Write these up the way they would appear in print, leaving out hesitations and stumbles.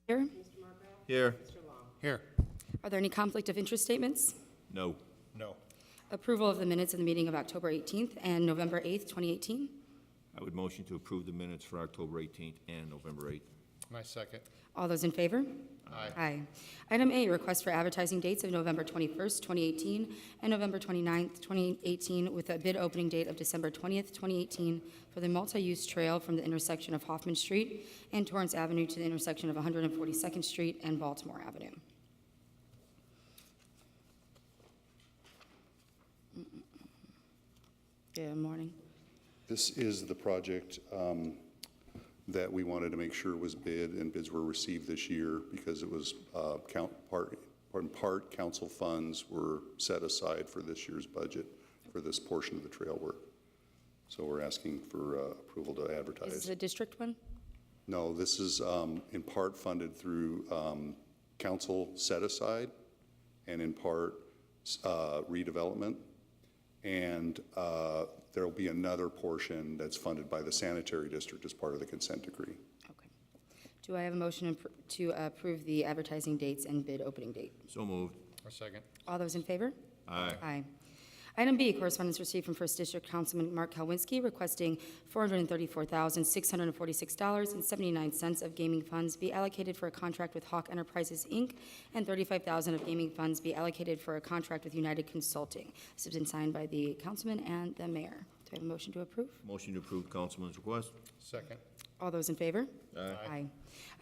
Here. Here. Here. Are there any conflict of interest statements? No. No. Approval of the minutes of the meeting of October 18th and November 8th, 2018. I would motion to approve the minutes for October 18th and November 8th. My second. All those in favor? Aye. Aye. Item A, request for advertising dates of November 21st, 2018 and November 29th, 2018, with a bid opening date of December 20th, 2018 for the multi-use trail from the intersection of Hoffman Street and Torrance Avenue to the intersection of 142nd Street and Baltimore Avenue. Good morning. This is the project that we wanted to make sure was bid, and bids were received this year because it was in part council funds were set aside for this year's budget for this portion of the trail work. So we're asking for approval to advertise. Is this a district one? No, this is in part funded through council set aside and in part redevelopment. And there will be another portion that's funded by the sanitary district as part of the consent decree. Okay. Do I have a motion to approve the advertising dates and bid opening date? So moved. My second. All those in favor? Aye. Aye. Item B, correspondence received from First District Councilman Mark Kalwinski requesting $434,646.79 of gaming funds be allocated for a contract with Hawk Enterprises, Inc., and $35,000 of gaming funds be allocated for a contract with United Consulting. This has been signed by the councilman and the mayor. Do I have a motion to approve? Motion to approve Councilman's request. Second. All those in favor? Aye. Aye.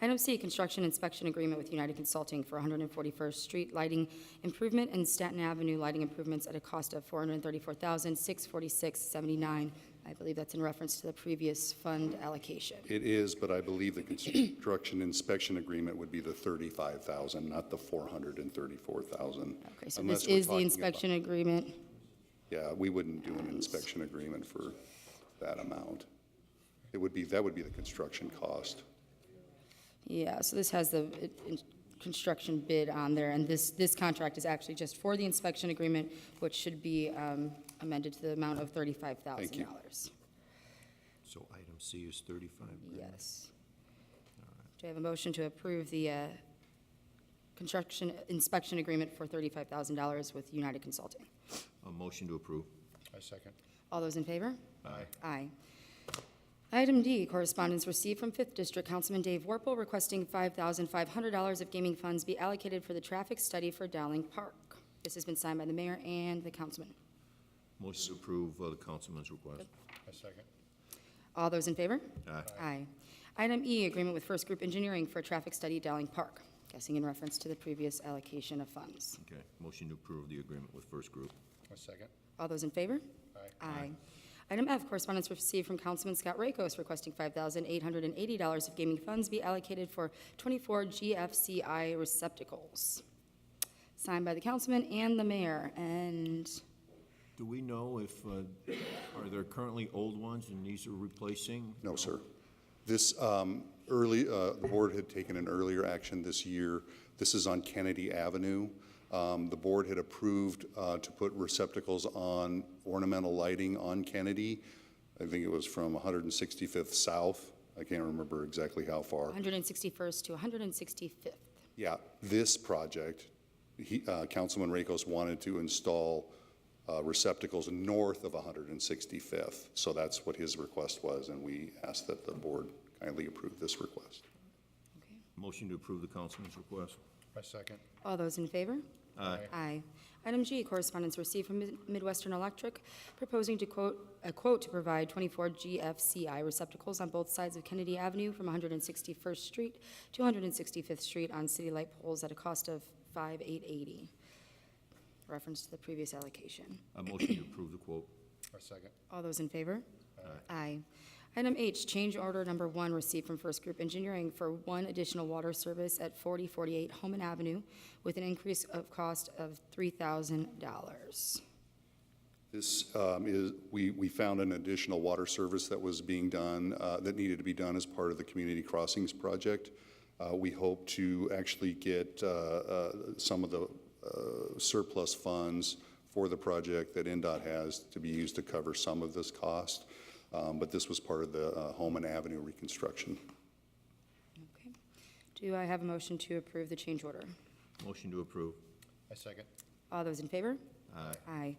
Item C, construction inspection agreement with United Consulting for 141st Street lighting improvement and Staten Avenue lighting improvements at a cost of $434,646.79. I believe that's in reference to the previous fund allocation. It is, but I believe the construction inspection agreement would be the $35,000, not the $434,000. Okay, so Unless this we're is the talking inspection agreement. Yeah, we wouldn't do an inspection agreement for that amount. That would be the construction cost. Yeah, so this has the construction bid on there, and this contract is actually just for the inspection agreement, which should be amended to the amount of $35,000. So item C is 35. Yes. Do I have a motion to approve the construction inspection agreement for $35,000 with United Consulting? A motion to approve. I second. All those in favor? Aye. Aye. Item D, correspondence received from 5th District Councilman Dave Warple requesting $5,500 of gaming funds be allocated for the traffic study for Dowling Park. This has been signed by the mayor and the councilman. Motion to approve the Councilman's request. I second. All those in favor? Aye. Aye. Item E, agreement with First Group Engineering for traffic study Dowling Park, guessing in reference to the previous allocation of funds. Okay. Motion to approve the agreement with First Group. I second. All those in favor? Aye. Aye. Item F, correspondence received from Councilman Scott Rakos requesting $5,880 of gaming funds be allocated for 24 GFCI receptacles. Signed by the councilman and the mayor. And Do we know if, are there currently old ones and these are replacing? No, sir. This the board had taken an earlier action this year. This is on Kennedy Avenue. The board had approved to put receptacles on ornamental lighting on Kennedy. I think it was from 165th South. I can't remember exactly how far. 161st to 165th. Yeah, this project, Councilman Rakos wanted to install receptacles north of 165th. So that's what his request was, and we asked that the board kindly approve this request. Okay. Motion to approve the Councilman's request. I second. All those in favor? Aye. Aye. Item G, correspondence received from Midwestern Electric proposing to quote to provide 24 GFCI receptacles on both sides of Kennedy Avenue from 161st Street to 165th Street on city light poles at a cost of $5,880. Reference to the previous allocation. A motion to approve the quote. I second. All those in favor? Aye. Aye. Item H, change order number 1 received from First Group Engineering for 1 additional water service at 4048 Homan Avenue with an increase of cost of $3,000. This we found an additional water service that was being done, that needed to be done as part of the Community Crossings project. We hope to actually get some of the surplus funds for the project that NDOT has to be used to cover some of this cost. But this was part of the Homan Avenue reconstruction. Okay. Do I have a motion to approve the change order? Motion to approve. I second. All those in favor? Aye. Aye.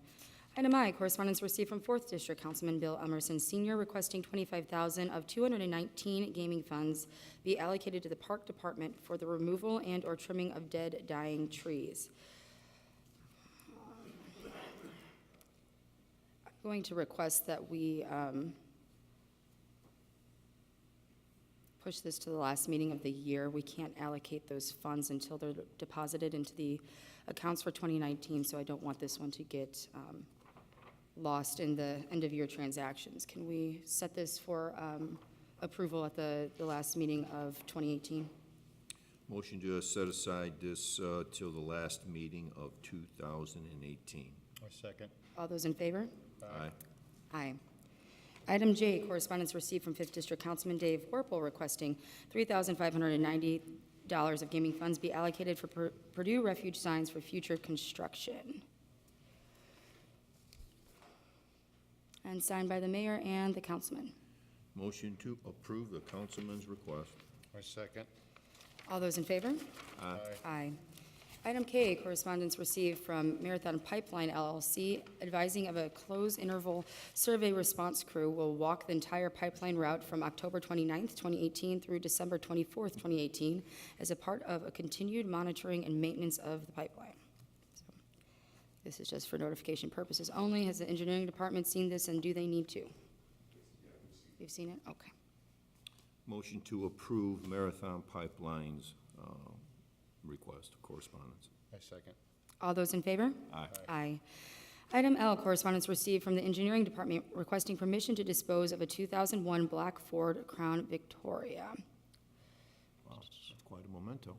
Item I, correspondence received from 4th District Councilman Bill Emerson Sr. requesting $25,000 of 219 gaming funds be allocated to the Park Department for the removal and/or trimming of dead, dying trees. I'm going to request that we push this to the last meeting of the year. We can't allocate those funds until they're deposited into the accounts for 2019, so I don't want this one to get lost in the end-of-year transactions. Can we set this for approval at the last meeting of 2018? Motion to set aside this till the last meeting of 2018. I second. All those in favor? Aye. Aye. Item J, correspondence received from 5th District Councilman Dave Warple requesting $3,590 of gaming funds be allocated for Purdue refuge signs for future construction. And signed by the mayor and the councilman. Motion to approve the councilman's request. I second. All those in favor? Aye. Aye. Item K, correspondence received from Marathon Pipeline LLC advising of a close interval survey response crew will walk the entire pipeline route from October 29th, 2018 through December 24th, 2018 as a part of a continued monitoring and maintenance of the pipeline. So, this is just for notification purposes only. Has the engineering department seen this, and do they need to? You've seen it? Okay. Motion to approve Marathon Pipeline's request of correspondence. I second. All those in favor? Aye. Aye. Item L, correspondence received from the engineering department requesting permission to dispose of a 2001 black Ford Crown Victoria. Wow, that's quite a memento.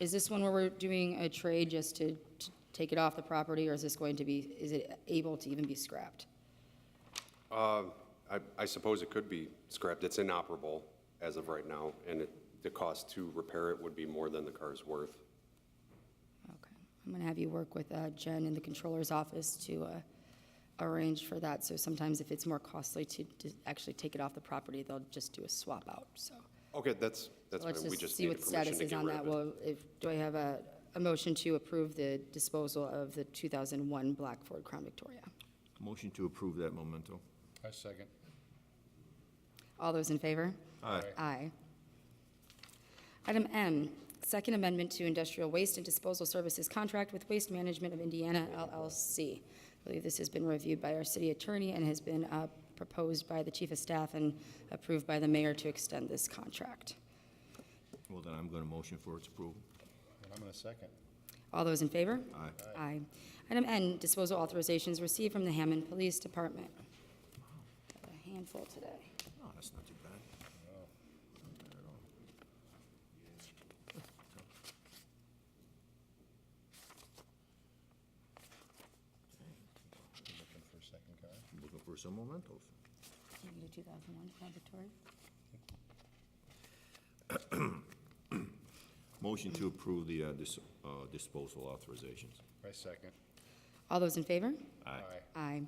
Is this one where we're doing a trade just to take it off the property, or is this going to be, is it able to even be scrapped? I suppose it could be scrapped. It's inoperable as of right now, and the cost to repair it would be more than the car's worth. Okay. I'm going to have you work with Jen in the controller's office to arrange for that. So sometimes if it's more costly to actually take it off the property, they'll just do a swap out, so. Okay, that's Let's fine. We just just see need what permission status to is get on rid that. of it. Well, do I have a motion to approve the disposal of the 2001 black Ford Crown Victoria? Motion to approve that memento. I second. All those in favor? Aye. Aye. Item M, Second Amendment to Industrial Waste and Disposal Services Contract with Waste Management of Indiana LLC. I believe this has been reviewed by our city attorney and has been proposed by the chief of staff and approved by the mayor to extend this contract. Well, then I'm going to motion for its approval. And I'm going to second. All those in favor? Aye. Aye. Item N, disposal authorizations received from the Hammond Police Department. Got a handful today. Oh, that's not too bad. Looking for a second car. I'm looking for some mementos. You need a 2001 Crown Victoria? Motion to approve the disposal authorizations. I second. All those in favor? Aye. Aye.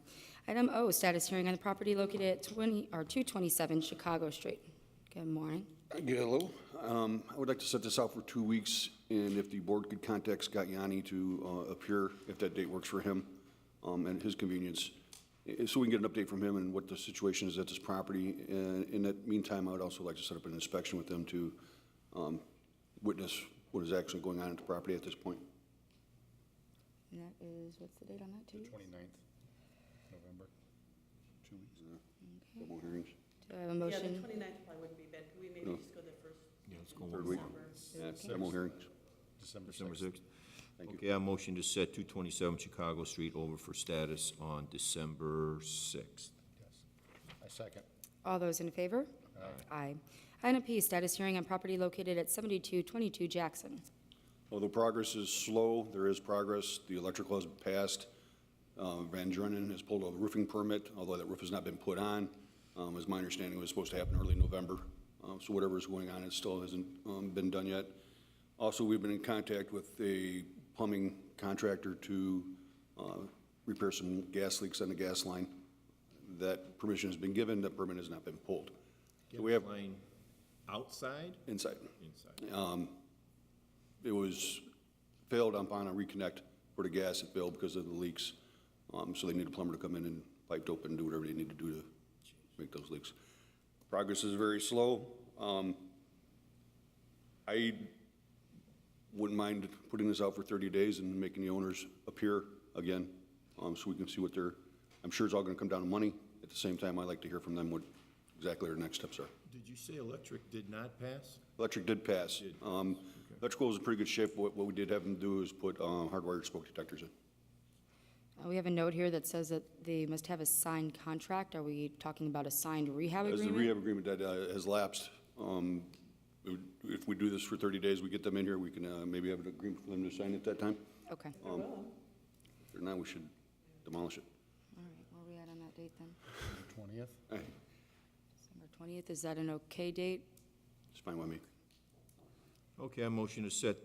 Item O, status hearing on the property located at 227 Chicago Street. Good morning. Yeah, hello. I would like to set this out for 2 weeks, and if the board could contact Scott Yanni to appear, if that date works for him, and his convenience, so we can get an update from him and what the situation is at this property. In that meantime, I would also like to set up an inspection with them to witness what is actually going on at the property at this point. And that is, what's the date on that, 2 weeks? 29th November. 2 weeks. Couple more hearings. Do I have a Yeah, the motion? 29th probably wouldn't be bad. Could we maybe No. just go the first Yeah, let's go Third one week. more. December? Couple more hearings. December December 6th. 6th. Thank you. Okay, I motion to set 227 Chicago Street over for status on December 6th. Yes. I second. All those in favor? Aye. Item P, status hearing on property located at 7222 Jackson. Although progress is slow, there is progress. The electrical has passed. Van Drunen has pulled a roofing permit, although that roof has not been put on. As my understanding, it was supposed to happen early November. So whatever is going on, it still hasn't been done yet. Also, we've been in contact with a plumbing contractor to repair some gas leaks on the gas line. That permission has been given, that permit has not been pulled. So we have Line outside? inside. Inside. It was failed upon a reconnect for the gas, it failed because of the leaks. So they need a plumber to come in and pipe it open and do whatever they need to do to make those leaks. Progress is very slow. I wouldn't mind putting this out for 30 days and making the owners appear again, so we can see what they're, I'm sure it's all gonna come down to money. At the same time, I'd like to hear from them what exactly their next steps are. Did you say electric did not pass? Electric did pass. Electrical was in pretty good shape. What we did have them do is put hardwired smoke detectors in. We have a note here that says that they must have a signed contract. Are we talking about a signed rehab As the agreement? rehab agreement that has lapsed, if we do this for 30 days, we get them in here, we can maybe have an agreement for them to sign at that time. Okay. If they're not, we should demolish it. All right, where are we at on that date then? 20th? December 20th, is that an okay date? It's fine with me. Okay, I motion to set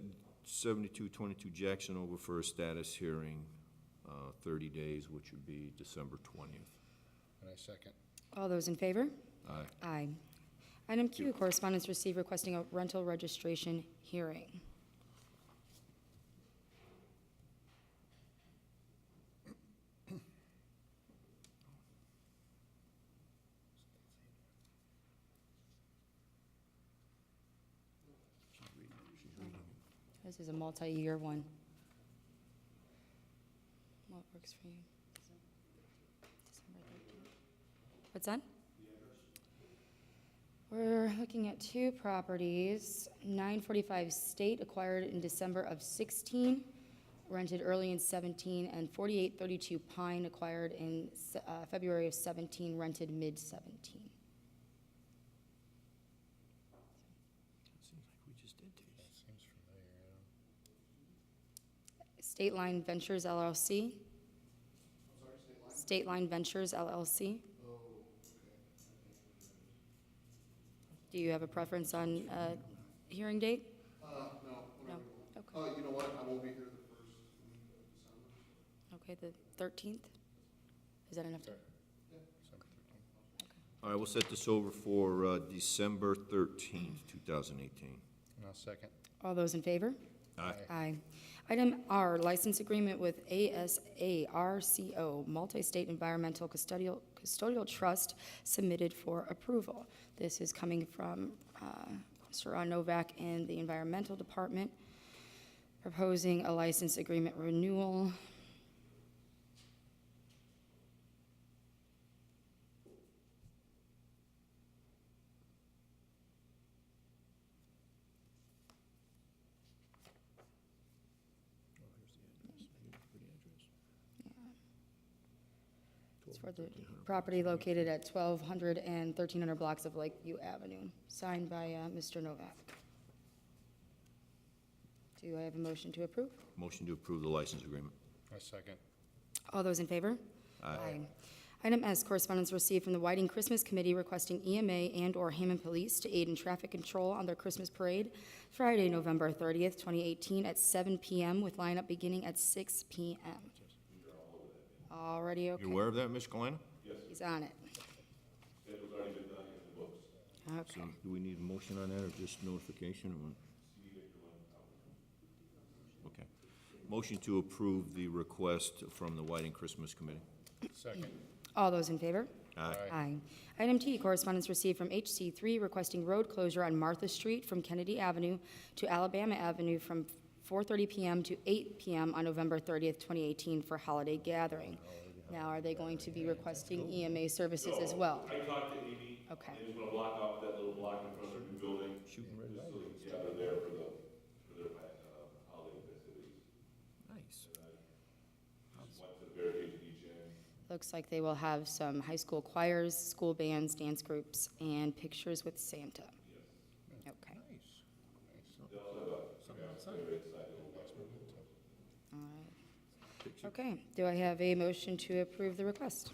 7222 Jackson over for a status hearing, 30 days, which would be December 20th. And I second. All those in favor? Aye. Aye. Item Q, correspondence received requesting a rental registration hearing. This is a multi-year one. What works for you? December 13th. What's that? We're looking at two properties, 945 State acquired in December of 16, rented early in 17, and 4832 Pine acquired in February of 17, rented mid-17. Seems like we just did these. That seems familiar, State Line Ventures LLC. State Line Ventures LLC. Do you have a preference on hearing date? No. No? Okay. You know what, I won't be here the first week of December. Okay, the 13th? Is that enough time? December 13th. All right, we'll set this over for December 13th, 2018. And I'll second. All those in favor? Aye. Aye. Item R, license agreement with ASARCO, Multi-State Environmental Custodial Trust, submitted for approval. This is coming from Mr. Ron Novak and the Environmental Department, proposing a license agreement renewal. It's for the property located at 1200 and 1300 blocks of Lakeview Avenue, signed by Mr. Novak. Do I have a motion to approve? Motion to approve the license agreement. I second. All those in favor? Aye. Item S, correspondence received from the Whiting Christmas Committee requesting EMA and/or Hammond Police to aid in traffic control on their Christmas parade, Friday, November 30th, 2018, at 7 p.m., with lineup beginning at 6 p.m. Already okay? You aware of that, Ms. Kalina? He's on it. So Okay. do we need a motion on that, or just notification, or what? Okay. Motion to approve the request from the Whiting Christmas Committee. Second. All those in favor? Aye. Aye. Item T, correspondence received from HC3 requesting road closure on Martha Street from Kennedy Avenue to Alabama Avenue from 4:30 p.m. to 8 p.m. on November 30th, 2018 for holiday gathering. Now, are they going to be requesting EMA services as well? I talked to Amy. Okay. They just want to block off that little block in front of the new building. Shooting red light. So they can gather there for their holiday festivities. Nice. Just want to barricade at each end. Looks like they will have some high school choirs, school bands, dance groups, and pictures with Santa. Okay. All right. Okay, do I have a motion to approve the request?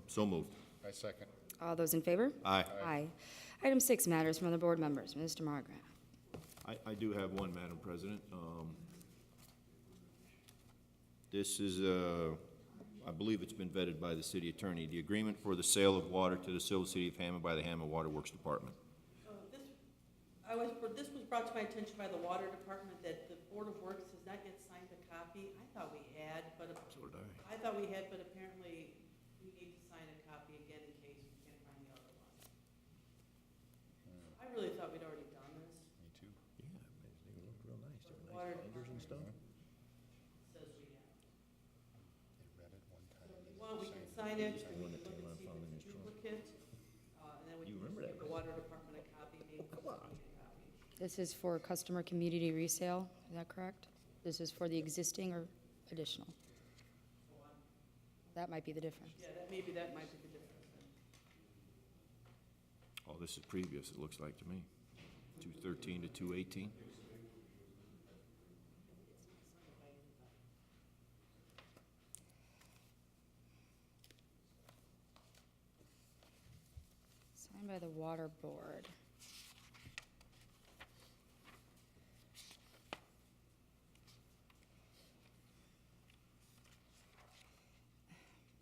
So moved. I second. All those in favor? Aye. Aye. Item 6, matters from other board members. Mr. Margaret. I do have one, Madam President. This is a believe it's been vetted by the city attorney. The agreement for the sale of water to the civil city of Hammond by the Hammond Water Works Department. This was brought to my attention by the water department that the Board of Works has not yet signed a copy. I thought we had, but I thought we had, but apparently we need to sign a copy again in case we can't find the other one. I really thought we'd already done this. Me too. Yeah, they look real nice. They're Water nice binders and stuff. Says we have. They read it one time. So if you want, we can sign it, and we can look and see if it's a duplicate. And then we can just give the water department a copy, maybe. Come on. This is for customer community resale, is that correct? This is for the existing or additional? That might be the difference. Yeah, that might be the difference then. Oh, this is previous, it looks like to me. 213 to 218. Signed by the water board.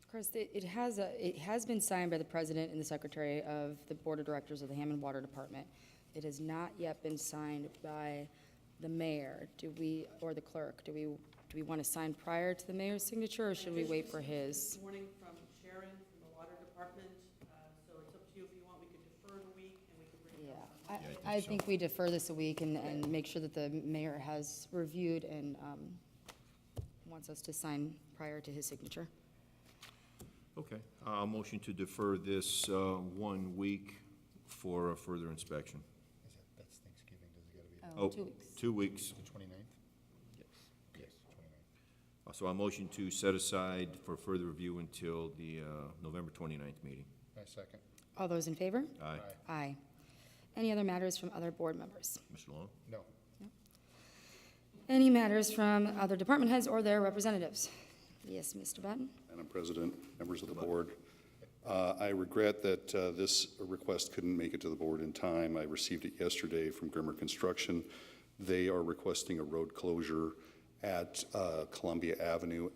Of course, it has been signed by the president and the secretary of the board of directors of the Hammond Water Department. It has not yet been signed by the mayor, or the clerk. Do we want to sign prior to the mayor's signature, or should we wait for his? This morning from Sharon from the water department, so it's up to you if you want, we could defer it a week and we could bring it Yeah, up. I think we defer this a week and make sure that the mayor has reviewed and wants us to sign prior to his signature. Okay, motion to defer this 1 week for a further inspection. That's Thanksgiving, does it gotta be Oh, 2 weeks. 2 weeks. the 29th? Yes. Yes, 29th. So a motion to set aside for further review until the November 29th meeting. I second. All those in favor? Aye. Aye. Any other matters from other board members? Mr. Long? No. Any matters from other department heads or their representatives? Yes, Mr. Button? Madam President, members of the board, I regret that this request couldn't make it to the board in time. I received it yesterday from Grimmer Construction. They are requesting a road closure at Columbia Avenue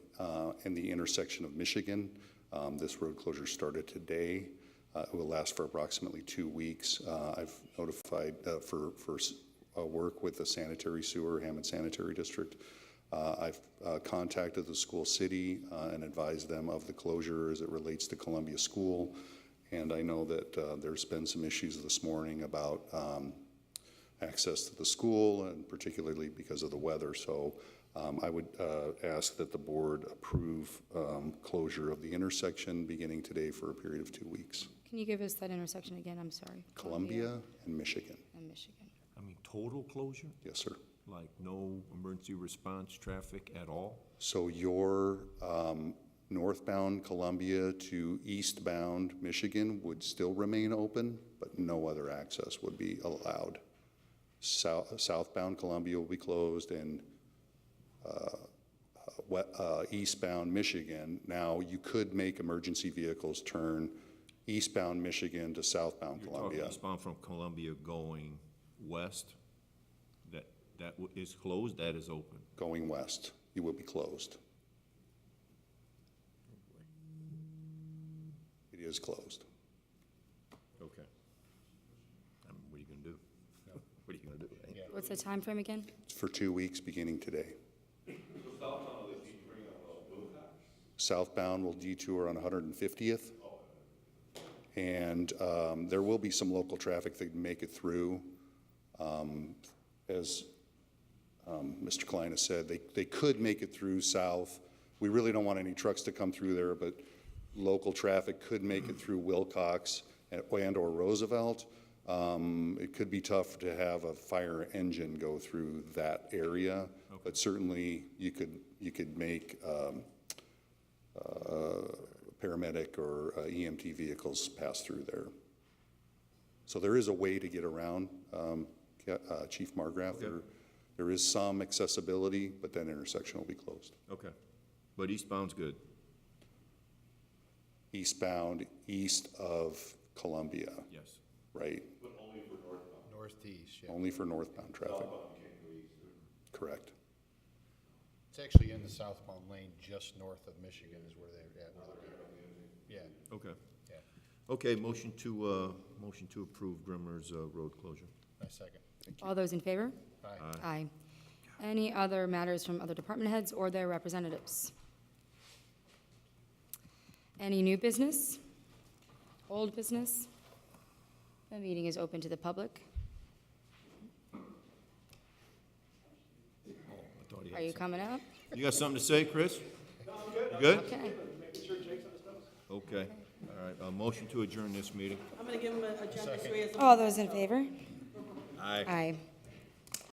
and the intersection of Michigan. This road closure started today. It will last for approximately 2 weeks. I've notified for work with the sanitary sewer, Hammond Sanitary District. I've contacted the school city and advised them of the closure as it relates to Columbia School. And I know that there's been some issues this morning about access to the school, and particularly because of the weather. So I would ask that the board approve closure of the intersection beginning today for a period of 2 weeks. Can you give us that intersection again? I'm sorry. Columbia and Michigan. And Michigan. I mean, total closure? Yes, sir. Like no emergency response traffic at all? So your northbound Columbia to eastbound Michigan would still remain open, but no other access would be allowed. Southbound Columbia will be closed, and eastbound Michigan. Now, you could make emergency vehicles turn eastbound Michigan to southbound You're Columbia. talking eastbound from Columbia going west? That is closed, that is open? Going west, you will be closed. It is closed. Okay. I mean, what are you gonna do? What are you gonna do? eh? What's the time frame again? It's for 2 weeks beginning today. Southbound will detour on 150th. And there will be some local traffic that make it through. As Mr. Klein has said, they could make it through south. We really don't want any trucks to come through there, but local traffic could make it through Wilcox and/or Roosevelt. It could be tough to have a fire engine go through that area, but certainly you could make paramedic or EMT vehicles pass through there. So there is a way to get around, Chief Margraff. There is some accessibility, but that intersection will be closed. Okay, but eastbound's good? Eastbound, east of Columbia, Yes. right? Northeast, yeah. Only for northbound traffic. Correct. It's actually in the southbound lane, just north of Michigan is where they're at. Okay. Yeah, Okay, motion to approve Grimmer's road closure. I second. All those in favor? Aye. Aye. Any other matters from other department heads or their representatives? Any new business? Old business? The meeting is open to the public. Are you coming up? You got something to say, Chris? No, I'm good. You good? Okay. Okay, all right, motion to adjourn this meeting. I'm gonna give them agenda 3 as a. All those in favor? Aye. Aye.